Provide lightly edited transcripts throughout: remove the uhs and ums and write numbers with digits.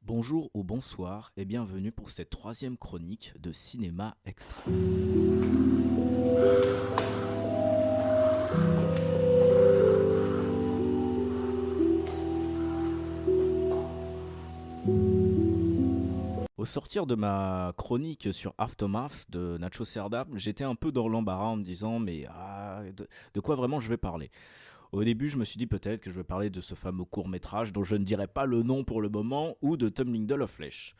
Bonjour ou bonsoir et bienvenue pour cette troisième chronique de Cinéma Extra. Au sortir de ma chronique sur Aftermath de Nacho Cerda, j'étais un peu dans l'embarras en me disant de quoi vraiment je vais parler. Au début, je me suis dit peut-être que je vais parler de ce fameux court-métrage dont je ne dirai pas le nom pour le moment ou de Tumbling Doll of Flesh.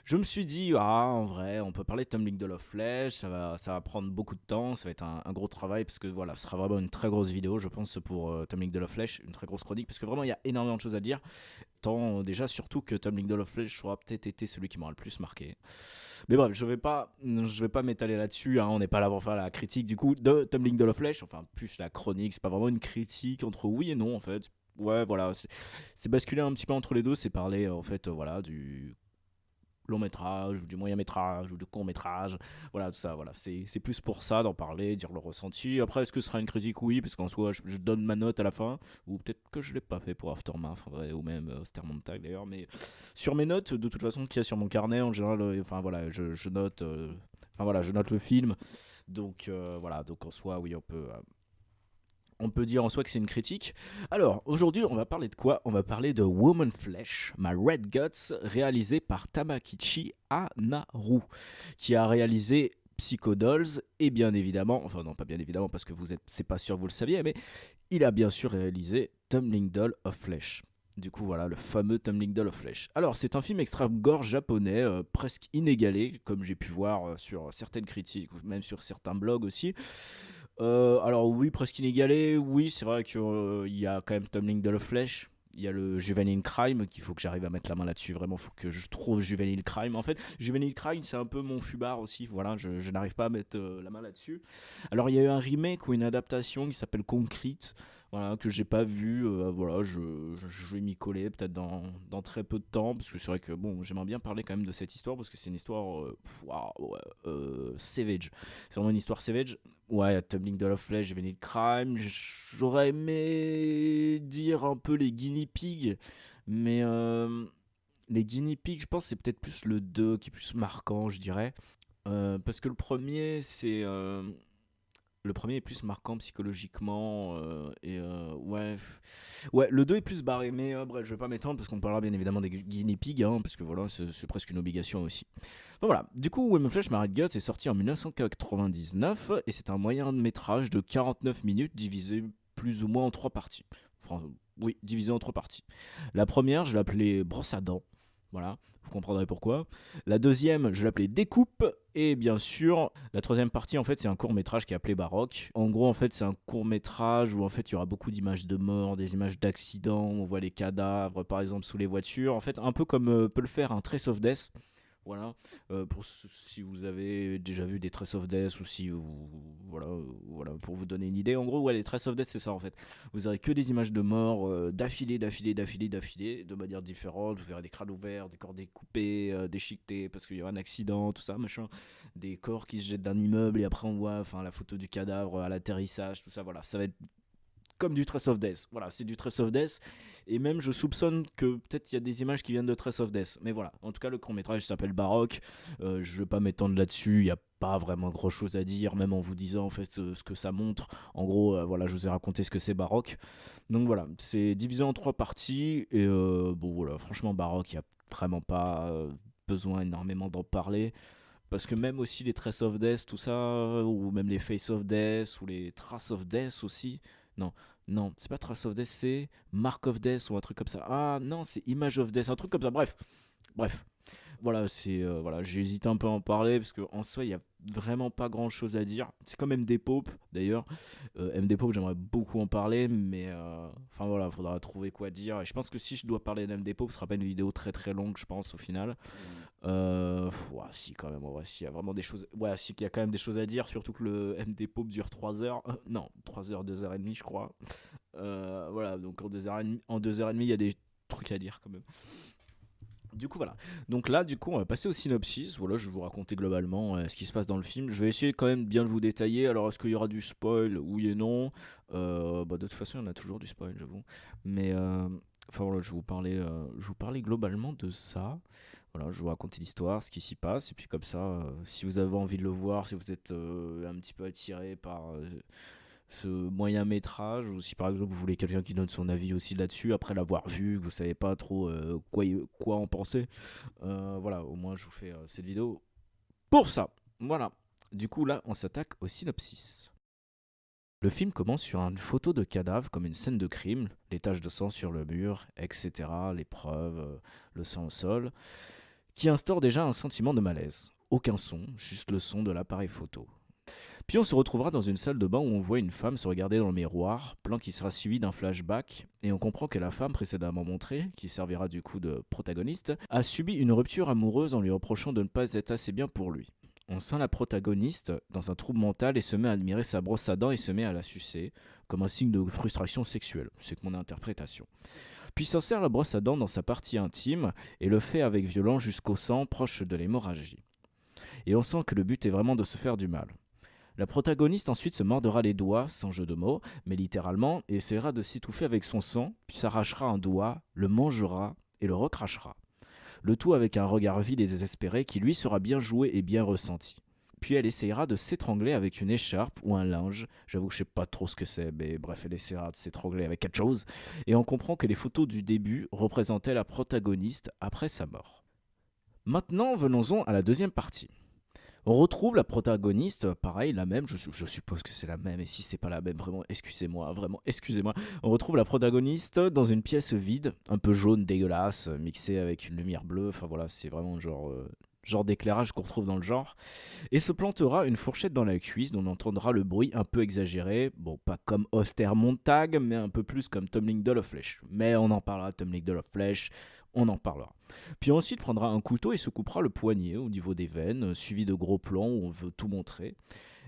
Je me suis dit, en vrai, on peut parler de Tumbling Doll of Flesh, ça va prendre beaucoup de temps, ça va être un gros travail, parce que voilà, ce sera vraiment une très grosse vidéo, je pense, pour Tumbling Doll of Flesh, une très grosse chronique, parce que vraiment, il y a énormément de choses à dire, tant déjà, surtout que Tumbling Doll of Flesh aura peut-être été celui qui m'aura le plus marqué. Mais bref, je vais pas m'étaler là-dessus, on n'est pas là pour faire la critique, du coup, de Tumbling Doll of Flesh, enfin, plus la chronique, c'est pas vraiment une critique entre oui et non, en fait. Ouais, voilà, c'est basculer un petit peu entre les deux, c'est parler, en fait, voilà, du long métrage ou du moyen métrage ou du court métrage, voilà, tout ça, voilà, c'est plus pour ça d'en parler, dire le ressenti. Après, est-ce que ce sera une critique? Oui, parce qu'en soi je donne ma note à la fin, ou peut-être que je l'ai pas fait pour Aftermath en vrai, ou même Montag d'ailleurs, mais sur mes notes de toute façon qu'il y a sur mon carnet en général, enfin voilà, je note enfin voilà, je note le film, donc voilà, donc en soi oui, on peut dire en soi que c'est une critique. Alors, aujourd'hui, on va parler de quoi? On va parler de Woman Flesh, My Red Guts, réalisé par Tamakichi Hanaru, qui a réalisé Psycho Dolls et bien évidemment, enfin non, pas bien évidemment parce que c'est pas sûr que vous le saviez, mais il a bien sûr réalisé Tumbling Doll of Flesh. Du coup, voilà, le fameux Tumbling Doll of Flesh. Alors, c'est un film extra-gore japonais, presque inégalé, comme j'ai pu voir sur certaines critiques, ou même sur certains blogs aussi. Alors oui, presque inégalé, oui, c'est vrai qu'il y a quand même Tumbling Doll of Flesh. Il y a le Juvenile Crime, qu'il faut que j'arrive à mettre la main là-dessus. Vraiment, il faut que je trouve Juvenile Crime. En fait, Juvenile Crime, c'est un peu mon fubard aussi. Voilà, je n'arrive pas à mettre la main là-dessus. Alors, il y a eu un remake ou une adaptation qui s'appelle Concrete, voilà, que j'ai pas vu. Voilà, je vais m'y coller peut-être dans très peu de temps. Parce que c'est vrai que bon, j'aimerais bien parler quand même de cette histoire. Parce que c'est une histoire ouais, savage. C'est vraiment une histoire savage. Ouais, Tumbling Doll of Flesh, Juvenile Crime. J'aurais aimé dire un peu les guinea pigs, mais les guinea pigs, je pense que c'est peut-être plus le 2 qui est plus marquant, je dirais. Parce que le premier est plus marquant psychologiquement ouais, le 2 est plus barré, mais bref, je vais pas m'étendre parce qu'on parlera bien évidemment des guinea pigs, parce que voilà, c'est presque une obligation aussi. Bon, voilà, du coup, Women Flesh Married Guts est sorti en 1999 et c'est un moyen métrage de 49 minutes divisé plus ou moins en trois parties. Enfin, oui, divisé en trois parties. La première, je l'appelais brosse à dents. Voilà, vous comprendrez pourquoi. La deuxième, je l'appelais découpe. Et bien sûr, la troisième partie, en fait, c'est un court métrage qui est appelé Baroque. En gros, en fait, c'est un court métrage où en fait, il y aura beaucoup d'images de mort, des images d'accidents. On voit les cadavres, par exemple, sous les voitures. En fait, un peu comme peut le faire un Trace of Death. Voilà, si vous avez déjà vu des Trace of Death ou si voilà, pour vous donner une idée. En gros, ouais, les Trace of Death, c'est ça en fait. Vous aurez que des images de mort d'affilée, de manière différente. Vous verrez des crânes ouverts, des corps découpés, déchiquetés parce qu'il y a un accident, tout ça, machin. Des corps qui se jettent d'un immeuble et après on voit, enfin, la photo du cadavre à l'atterrissage, tout ça. Voilà, ça va être comme du Trace of Death. Voilà, c'est du Trace of Death. Et même, je soupçonne que peut-être il y a des images qui viennent de Trace of Death. Mais voilà, en tout cas, le court-métrage s'appelle Baroque. Je vais pas m'étendre là-dessus. Il n'y a pas vraiment grand-chose à dire, même en vous disant en fait ce que ça montre. En gros, voilà, je vous ai raconté ce que c'est Baroque. Donc voilà, c'est divisé en trois parties. Et bon, voilà, franchement, Baroque, il n'y a vraiment pas besoin énormément d'en parler. Parce que même aussi les Trace of Death, tout ça, ou même les Face of Death, ou les Trace of Death aussi. Non, non, c'est pas Trace of Death, c'est Mark of Death ou un truc comme ça. Ah non, c'est Image of Death, un truc comme ça. Bref, voilà, voilà, j'ai hésité un peu à en parler parce qu'en soi, il y a vraiment pas grand chose à dire. C'est comme MD Pope d'ailleurs. MD Pope, j'aimerais beaucoup en parler, mais enfin voilà, faudra trouver quoi dire. Et je pense que si je dois parler d'MD Pope, ce sera pas une vidéo très très longue, je pense, au final. Ouais, si, quand même, ouais, si, il y a vraiment des choses. Ouais, si, qu'il y a quand même des choses à dire, surtout que le MD Pope dure 3 heures. Non, 3 heures, 2 heures et demie, je crois. Voilà, donc en 2 heures et demie, il y a des trucs à dire quand même. Du coup, voilà. Donc là, du coup, on va passer au synopsis. Voilà, je vais vous raconter globalement ce qui se passe dans le film. Je vais essayer quand même bien de vous détailler. Alors, est-ce qu'il y aura du spoil? Oui et non. Bah, de toute façon, il y en a toujours du spoil, j'avoue. Mais Enfin voilà, je vous parlais globalement de ça. Voilà, je vous racontais l'histoire, ce qui s'y passe, et puis comme ça, si vous avez envie de le voir, si vous êtes un petit peu attiré par ce moyen métrage, ou si par exemple vous voulez quelqu'un qui donne son avis aussi là-dessus, après l'avoir vu, que vous savez pas trop quoi en penser, voilà, au moins je vous fais cette vidéo pour ça. Voilà. Du coup là, on s'attaque au synopsis. Le film commence sur une photo de cadavre comme une scène de crime, les taches de sang sur le mur, etc., les preuves, le sang au sol, qui instaure déjà un sentiment de malaise. Aucun son, juste le son de l'appareil photo. Puis on se retrouvera dans une salle de bain où on voit une femme se regarder dans le miroir, plan qui sera suivi d'un flashback, et on comprend que la femme précédemment montrée, qui servira du coup de protagoniste, a subi une rupture amoureuse en lui reprochant de ne pas être assez bien pour lui. On sent la protagoniste dans un trouble mental et se met à admirer sa brosse à dents et se met à la sucer, comme un signe de frustration sexuelle. C'est que mon interprétation. Puis s'insère la brosse à dents dans sa partie intime et le fait avec violence jusqu'au sang proche de l'hémorragie. Et on sent que le but est vraiment de se faire du mal. La protagoniste ensuite se mordra les doigts, sans jeu de mots, mais littéralement, et essaiera de s'étouffer avec son sang, puis s'arrachera un doigt, le mangera et le recrachera. Le tout avec un regard vide et désespéré qui lui sera bien joué et bien ressenti. Puis elle essayera de s'étrangler avec une écharpe ou un linge. J'avoue que je sais pas trop ce que c'est, mais bref, elle essaiera de s'étrangler avec quelque chose. Et on comprend que les photos du début représentaient la protagoniste après sa mort. Maintenant, venons-en à la deuxième partie. On retrouve la protagoniste, pareil, la même, je suppose que c'est la même, et si c'est pas la même, vraiment, excusez-moi. On retrouve la protagoniste dans une pièce vide, un peu jaune, dégueulasse, mixée avec une lumière bleue, enfin voilà, c'est vraiment genre d'éclairage qu'on retrouve dans le genre, et se plantera une fourchette dans la cuisse dont on entendra le bruit un peu exagéré, bon pas comme Ostermontag, mais un peu plus comme Tumbling Doll of Flesh. Mais on en parlera, Tumbling Doll of Flesh, on en parlera. Puis ensuite prendra un couteau et se coupera le poignet au niveau des veines, suivi de gros plans où on veut tout montrer.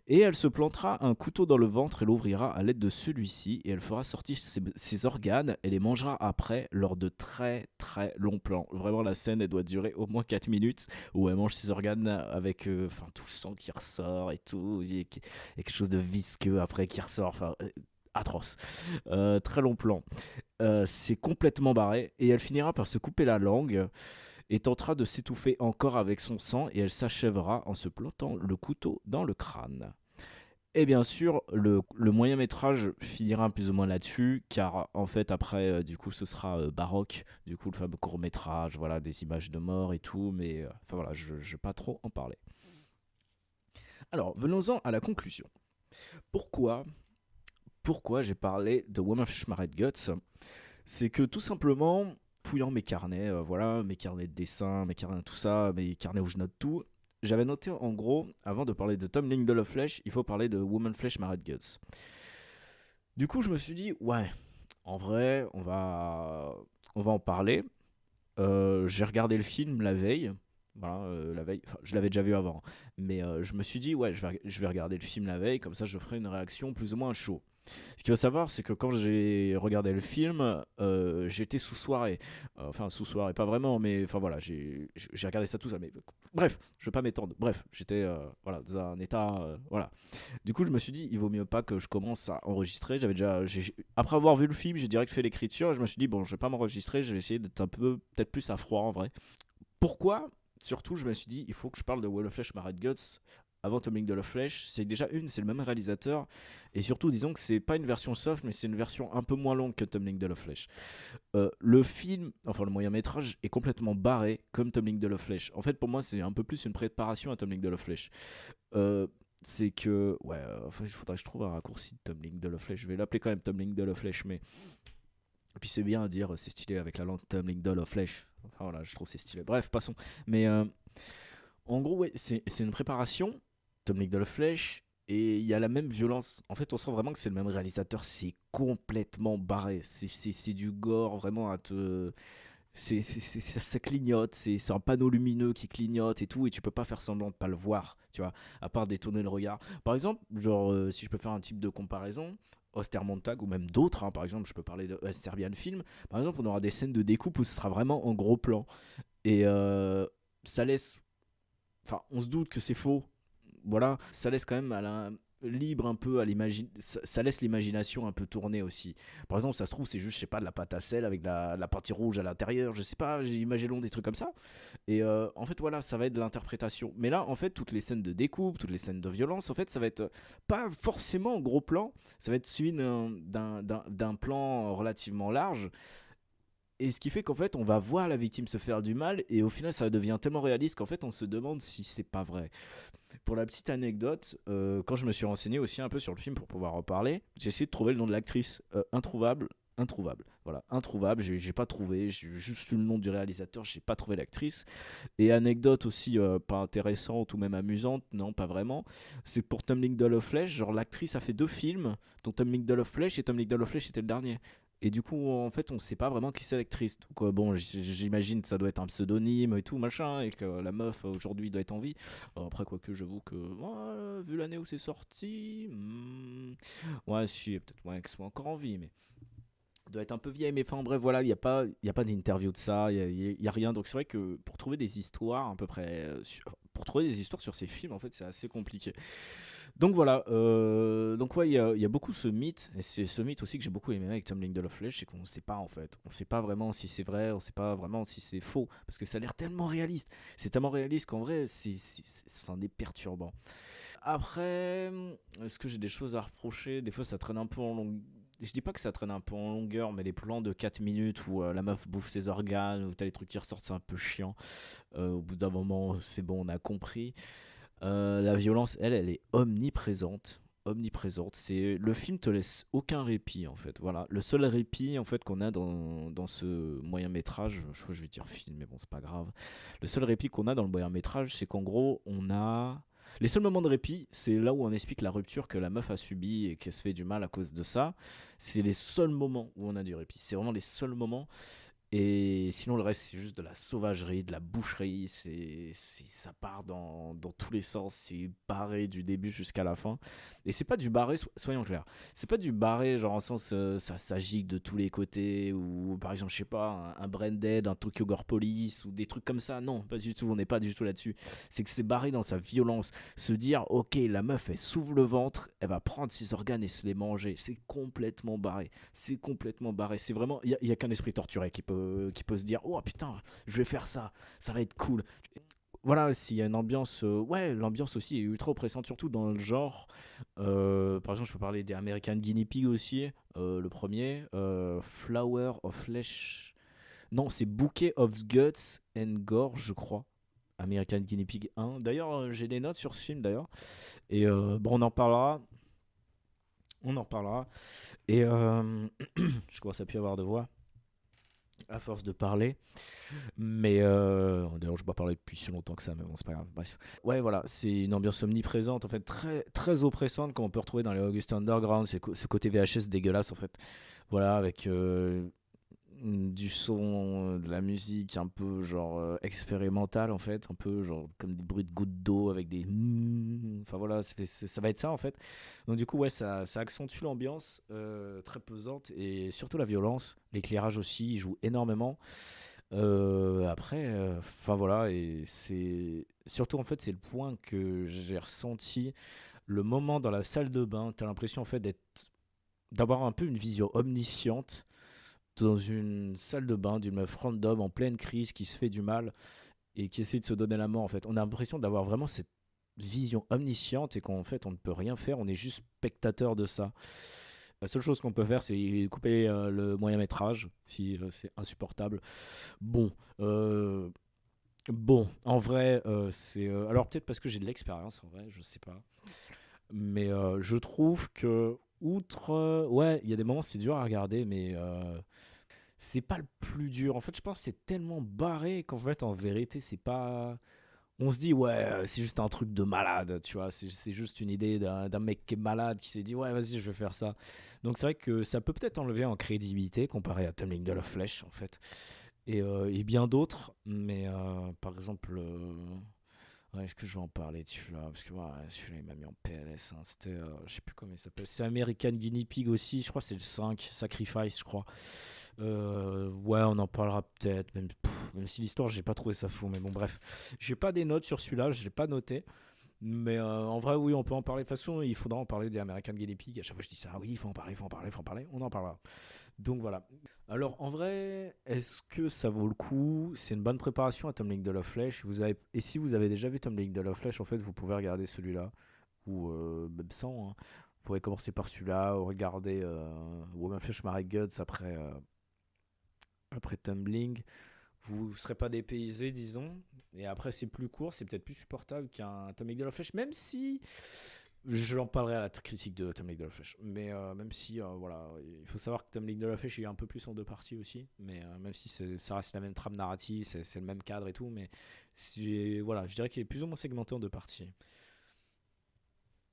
Et elle se plantera un couteau dans le ventre et l'ouvrira à l'aide de celui-ci, et elle fera sortir ses organes et les mangera après lors de très très longs plans. Vraiment la scène elle doit durer au moins 4 minutes où elle mange ses organes avec tout le sang qui ressort et tout, et quelque chose de visqueux après qui ressort, atroce. Très long plan. C'est complètement barré et elle finira par se couper la langue et tentera de s'étouffer encore avec son sang et elle s'achèvera en se plantant le couteau dans le crâne. Et bien sûr, le moyen métrage finira plus ou moins là-dessus, car en fait après, du coup, ce sera baroque, du coup le fameux court métrage, voilà, des images de mort et tout, mais enfin voilà, je ne vais pas trop en parler. Alors, venons-en à la conclusion. Pourquoi Pourquoi j'ai parlé de Woman Fish Married Guts? C'est que tout simplement, fouillant mes carnets, voilà, mes carnets de dessin, mes carnets tout ça, mes carnets où je note tout, j'avais noté en gros, avant de parler de Tom Lingle of Flesh, il faut parler de Woman Flesh Married Guts. Du coup, je me suis dit, ouais, en vrai, on va en parler. J'ai regardé le film la veille. Voilà, la veille, enfin, je l'avais déjà vu avant, mais je me suis dit, ouais, je vais regarder le film la veille, comme ça je ferai une réaction plus ou moins chaud. Ce qu'il faut savoir, c'est que quand j'ai regardé le film, j'étais sous soirée. Enfin, sous soirée, pas vraiment, mais enfin voilà, j'ai regardé ça tout ça. Mais bref, je veux pas m'étendre. Bref, j'étais voilà, dans un état. Voilà. Du coup, je me suis dit, il vaut mieux pas que je commence à enregistrer. Après avoir vu le film, j'ai direct fait l'écriture et je me suis dit, bon, je vais pas m'enregistrer, je vais essayer d'être un peu, peut-être plus à froid en vrai. Pourquoi? Surtout, je me suis dit, il faut que je parle de Wall of Flesh Married Guts avant Tumbling Doll of Flesh. C'est déjà c'est le même réalisateur. Et surtout, disons que c'est pas une version soft, mais c'est une version un peu moins longue que Tumbling Doll of Flesh. Le film, enfin le moyen métrage, est complètement barré comme Tumbling Doll of Flesh. En fait, pour moi, c'est un peu plus une préparation à Tumbling Doll of Flesh. Euh, c'est que, ouais, enfin, il faudrait que je trouve un raccourci de Tumbling Doll of Flesh. Je vais l'appeler quand même Tumbling Doll of Flesh, mais. Et puis c'est bien à dire, c'est stylé avec la langue Tumbling Doll of Flesh. Enfin voilà, je trouve c'est stylé. Bref, passons. Mais en gros, ouais, c'est une préparation, Tumbling Doll of Flesh, et il y a la même violence. En fait, on sent vraiment que c'est le même réalisateur. C'est complètement barré. C'est du gore, vraiment à te. Ça clignote, c'est un panneau lumineux qui clignote et tout, et tu peux pas faire semblant de pas le voir, tu vois, à part détourner le regard. Par exemple, genre, si je peux faire un type de comparaison, Ostermontag ou même d'autres, hein, par exemple, je peux parler de Serbian Film, par exemple, on aura des scènes de découpe où ce sera vraiment en gros plan, et ça laisse. Enfin, on se doute que c'est faux, voilà, ça laisse quand même libre un peu à ça laisse l'imagination un peu tourner aussi. Par exemple, ça se trouve, c'est juste, je sais pas, de la pâte à sel avec la partie rouge à l'intérieur, je sais pas, j'ai imaginé des trucs comme ça. Et en fait, voilà, ça va être de l'interprétation. Mais là, en fait, toutes les scènes de découpe, toutes les scènes de violence, en fait, ça va être pas forcément en gros plan, ça va être suivi d'un plan relativement large. Et ce qui fait qu'en fait, on va voir la victime se faire du mal, et au final, ça devient tellement réaliste qu'en fait, on se demande si c'est pas vrai. Pour la petite anecdote, quand je me suis renseigné aussi un peu sur le film pour pouvoir en parler, j'ai essayé de trouver le nom de l'actrice. Introuvable. Introuvable. Voilà, introuvable. J'ai pas trouvé. J'ai juste eu le nom du réalisateur. J'ai pas trouvé l'actrice. Et anecdote aussi pas intéressante ou même amusante, non, pas vraiment. C'est pour Tom Lindelof of Flesh. Genre, l'actrice a fait 2 films, dont Tom Lindelof of Flesh, et Tom Lindelof of Flesh était le dernier. Et du coup, en fait, on sait pas vraiment qui c'est l'actrice. Donc, bon, j'imagine que ça doit être un pseudonyme et tout, machin, et que la meuf aujourd'hui doit être en vie. Alors après, quoique, j'avoue que, vu l'année où c'est sorti, ouais, si, peut-être ouais, qu'elle soit encore en vie, mais doit être un peu vieille. Mais enfin, bref, voilà, y a pas d'interview de ça, y a rien. Donc, c'est vrai que pour trouver des histoires, à peu près, pour trouver des histoires sur ces films, en fait, c'est assez compliqué. Donc voilà, donc ouais, il y a beaucoup ce mythe, et c'est ce mythe aussi que j'ai beaucoup aimé avec Tom Lindelof Flesh, c'est qu'on ne sait pas en fait, on ne sait pas vraiment si c'est vrai, on ne sait pas vraiment si c'est faux, parce que ça a l'air tellement réaliste, c'est tellement réaliste qu'en vrai, c'en est perturbant. Après, est-ce que j'ai des choses à reprocher? Des fois ça traîne un peu en longueur. Je dis pas que ça traîne un peu en longueur, mais les plans de 4 minutes où la meuf bouffe ses organes, où t'as les trucs qui ressortent, c'est un peu chiant. Au bout d'un moment, c'est bon, on a compris. La violence, elle est omniprésente. Omniprésente. Le film te laisse aucun répit en fait. Voilà, le seul répit en fait qu'on a dans ce moyen métrage, je vais dire film, mais bon c'est pas grave. Le seul répit qu'on a dans le moyen métrage, c'est qu'en gros on a les seuls moments de répit, c'est là où on explique la rupture que la meuf a subie et qu'elle se fait du mal à cause de ça. C'est les seuls moments où on a du répit. C'est vraiment les seuls moments. Et sinon, le reste, c'est juste de la sauvagerie, de la boucherie. Ça part dans tous les sens. C'est barré du début jusqu'à la fin. Et c'est pas du barré, soyons clairs. C'est pas du barré, genre en sens, ça gicle de tous les côtés. Ou par exemple, je sais pas, un Branded, un Tokyo Gore Police, ou des trucs comme ça. Non, pas du tout. On n'est pas du tout là-dessus. C'est que c'est barré dans sa violence. Se dire, ok, la meuf, elle s'ouvre le ventre, elle va prendre ses organes et se les manger. C'est complètement barré. C'est complètement barré. C'est vraiment. Il y a qu'un esprit torturé qui peut se dire oh putain je vais faire ça, ça va être cool. Voilà, s'il y a une ambiance, ouais, l'ambiance aussi est ultra oppressante, surtout dans le genre. Par exemple, je peux parler des American Guinea Pig aussi, le premier, Flower of Flesh. Non, c'est Bouquet of Guts and Gore, je crois. American Guinea Pig 1. D'ailleurs, j'ai des notes sur ce film d'ailleurs. Et bon, on en parlera. On en reparlera. Et je commence à plus avoir de voix à force de parler. Mais d'ailleurs, je ne vais pas parler depuis si longtemps que ça, mais bon, c'est pas grave. Bref. Ouais, voilà, c'est une ambiance omniprésente, en fait, très, très oppressante, comme on peut retrouver dans les August Underground. C'est ce côté VHS dégueulasse, en fait. Voilà, avec du son, de la musique un peu genre expérimentale, en fait, un peu genre comme des bruits de gouttes d'eau avec des. Enfin voilà, ça va être ça, en fait. Donc, du coup, ouais, ça accentue l'ambiance très pesante et surtout la violence. L'éclairage aussi, il joue énormément. Après, enfin voilà, et c'est surtout en fait c'est le point que j'ai ressenti, le moment dans la salle de bain, t'as l'impression en fait d'avoir un peu une vision omnisciente dans une salle de bain d'une meuf random en pleine crise qui se fait du mal et qui essaie de se donner la mort en fait. On a l'impression d'avoir vraiment cette vision omnisciente et qu'en fait on ne peut rien faire, on est juste spectateur de ça. La seule chose qu'on peut faire, c'est couper le moyen métrage, si c'est insupportable. Bon, euh, bon, en vrai, c'est. Alors peut-être parce que j'ai de l'expérience, en vrai, je sais pas. Mais je trouve que, outre. Ouais, il y a des moments, c'est dur à regarder, mais c'est pas le plus dur. En fait, je pense que c'est tellement barré qu'en fait, en vérité, c'est pas. On se dit, ouais, c'est juste un truc de malade, tu vois. C'est juste une idée d'un mec qui est malade qui s'est dit, ouais, vas-y, je vais faire ça. Donc c'est vrai que ça peut peut-être enlever en crédibilité comparé à Tumbling de la Flèche, en fait. Et bien d'autres, mais par exemple, ouais, est-ce que je vais en parler de celui-là? Parce que ouais, celui-là il m'a mis en PLS, hein. C'était, je sais plus comment il s'appelle, c'est American Guinea Pig aussi, je crois que c'est le 5 Sacrifice, je crois. Ouais, on en parlera peut-être, même si l'histoire j'ai pas trouvé ça fou, mais bon, bref. J'ai pas des notes sur celui-là, je l'ai pas noté. Mais en vrai, oui, on peut en parler. De toute façon, il faudra en parler des American Guinea Pig. À chaque fois, je dis ça, oui, il faut en parler, il faut en parler, il faut en parler. On en parlera. Donc voilà. Alors en vrai, est-ce que ça vaut le coup? C'est une bonne préparation à Tumbling de Love Flèche. Et si vous avez déjà vu Tumbling de Love Flèche, en fait, vous pouvez regarder celui-là. Ou même sans, hein. Vous pourrez commencer par celui-là, ou regarder Woman Flesh Married Gods après Tumbling. Vous ne serez pas dépaysé, disons. Et après, c'est plus court, c'est peut-être plus supportable qu'un Tumbling de la Flèche, même si je l'en parlerai à la critique de Tumbling de la Flèche. Mais même si, voilà, il faut savoir que Tumbling de la Flèche, il y a un peu plus en deux parties aussi. Mais même si ça reste la même trame narrative, c'est le même cadre et tout. Mais voilà, je dirais qu'il est plus ou moins segmenté en deux parties.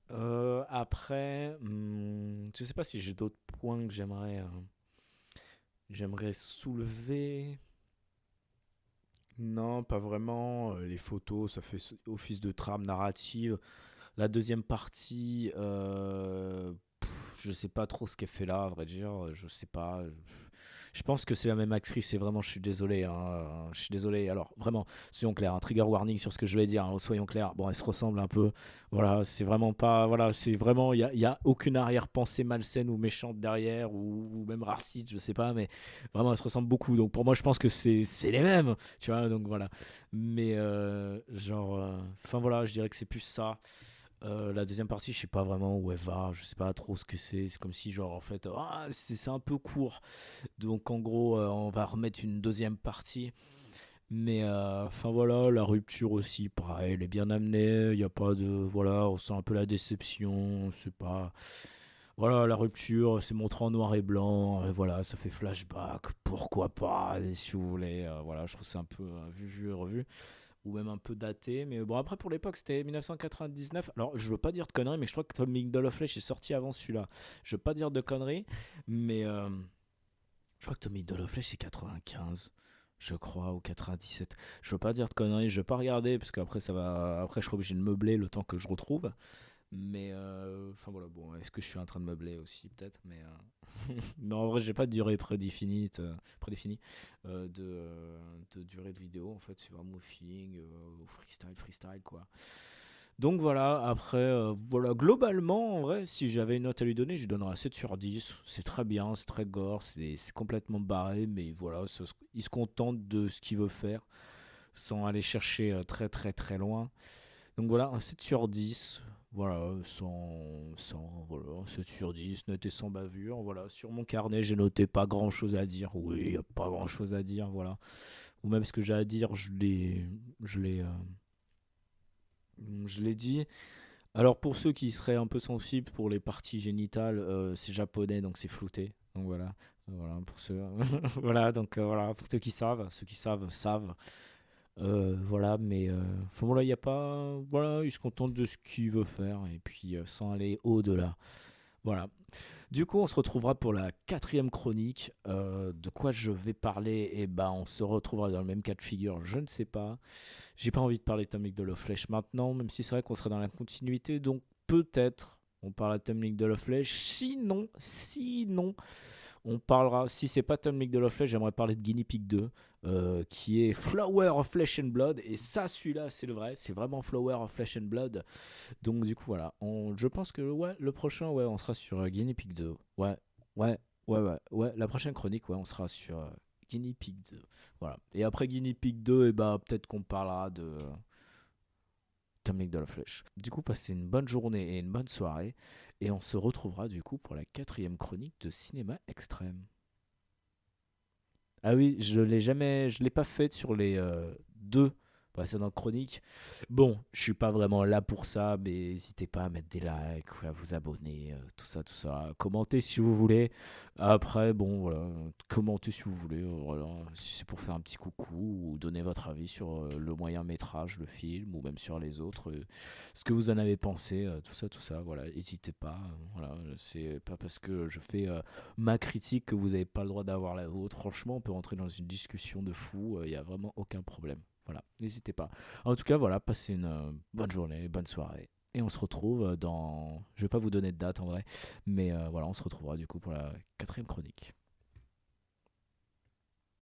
Après, je sais pas si j'ai d'autres points que j'aimerais soulever. Non, pas vraiment. Les photos, ça fait office de trame narrative. La deuxième partie, je sais pas trop ce qu'elle fait là, à vrai dire. Je sais pas. Je pense que c'est la même actrice, c'est vraiment, je suis désolé, hein, je suis désolé. Alors, vraiment, soyons clairs, un trigger warning sur ce que je vais dire, hein, soyons clairs. Bon, elle se ressemble un peu, voilà, c'est vraiment pas, voilà, c'est vraiment, y a aucune arrière-pensée malsaine ou méchante derrière, ou même raciste, je sais pas, mais vraiment, elle se ressemble beaucoup. Donc, pour moi, je pense que c'est les mêmes, tu vois, donc voilà. Mais, genre, enfin voilà, je dirais que c'est plus ça. La deuxième partie, je sais pas vraiment où elle va, je sais pas trop ce que c'est. C'est comme si, genre, en fait, c'est un peu court. Donc en gros, on va remettre une deuxième partie. Mais enfin voilà, la rupture aussi, pareil, elle est bien amenée. Il n'y a pas de. Voilà, on sent un peu la déception. C'est pas. Voilà, la rupture, c'est montré en noir et blanc. Et voilà, ça fait flashback. Pourquoi pas, si vous voulez. Voilà, je trouve que c'est un peu vu et revu. Ou même un peu daté. Mais bon, après, pour l'époque, c'était 1999. Alors, je veux pas dire de conneries, mais je crois que Tom Migdal of Flesh est sorti avant celui-là. Je veux pas dire de conneries, mais. Je crois que Tommy Doloflesh c'est 95, je crois, ou 97. Je veux pas dire de conneries, je veux pas regarder parce qu'après ça va, après je serai obligé de meubler le temps que je retrouve. Mais enfin voilà, bon, est-ce que je suis en train de meubler aussi peut-être, mais non en vrai j'ai pas de durée prédéfinie de durée de vidéo en fait, c'est vraiment au feeling, au freestyle quoi. Donc voilà, après, voilà, globalement, en vrai, si j'avais une note à lui donner, je lui donnerais 7 sur 10. C'est très bien, c'est très gore, c'est complètement barré, mais voilà, il se contente de ce qu'il veut faire, sans aller chercher très très très loin. Donc voilà, un 7 sur 10. Voilà, voilà, 7 sur 10, noté sans bavure. Voilà, sur mon carnet, j'ai noté pas grand chose à dire. Oui, il n'y a pas grand chose à dire, voilà. Ou même ce que j'ai à dire, je l'ai, je l'ai dit. Alors pour ceux qui seraient un peu sensibles pour les parties génitales, c'est japonais donc c'est flouté. Donc voilà, voilà pour ceux, voilà donc voilà pour ceux qui savent savent. Voilà, mais enfin voilà, il y a pas, voilà, il se contente de ce qu'il veut faire et puis sans aller au-delà. Voilà. Du coup, on se retrouvera pour la quatrième chronique. De quoi je vais parler? Et ben, on se retrouvera dans le même cas de figure. Je ne sais pas. J'ai pas envie de parler de Atomic de Love Flesh maintenant, même si c'est vrai qu'on serait dans la continuité. Donc peut-être on parle Atomic de Love Flesh. Sinon, on parlera. Si c'est pas Atomic de Love Flesh, j'aimerais parler de Guinea Pig 2, qui est Flower of Flesh and Blood. Et ça, celui-là, c'est le vrai. C'est vraiment Flower of Flesh and Blood. Donc du coup, voilà. Je pense que ouais, le prochain, ouais, on sera sur Guinea Pig 2. Ouais, ouais, ouais. La prochaine chronique, ouais, on sera sur Guinea Pig 2. Voilà. Et après Guinea Pig 2, et bah, peut-être qu'on parlera de Atomic de la Flèche. Du coup, passez une bonne journée et une bonne soirée. Et on se retrouvera du coup pour la quatrième chronique de Cinéma Extrême. Ah oui, je l'ai pas faite sur les deux précédentes chroniques. Bon, je suis pas vraiment là pour ça, mais n'hésitez pas à mettre des likes, à vous abonner, tout ça, tout ça. Commentez si vous voulez. Après, bon, voilà, commentez si vous voulez. Voilà, si c'est pour faire un petit coucou ou donner votre avis sur le moyen métrage, le film, ou même sur les autres. Ce que vous en avez pensé, tout ça. Voilà, n'hésitez pas. Voilà, c'est pas parce que je fais ma critique que vous n'avez pas le droit d'avoir la vôtre. Franchement, on peut rentrer dans une discussion de fou, il n'y a vraiment aucun problème. Voilà, n'hésitez pas. En tout cas, voilà, passez une bonne journée, bonne soirée. Et on se retrouve dans. Je vais pas vous donner de date en vrai, mais voilà, on se retrouvera du coup pour la quatrième chronique.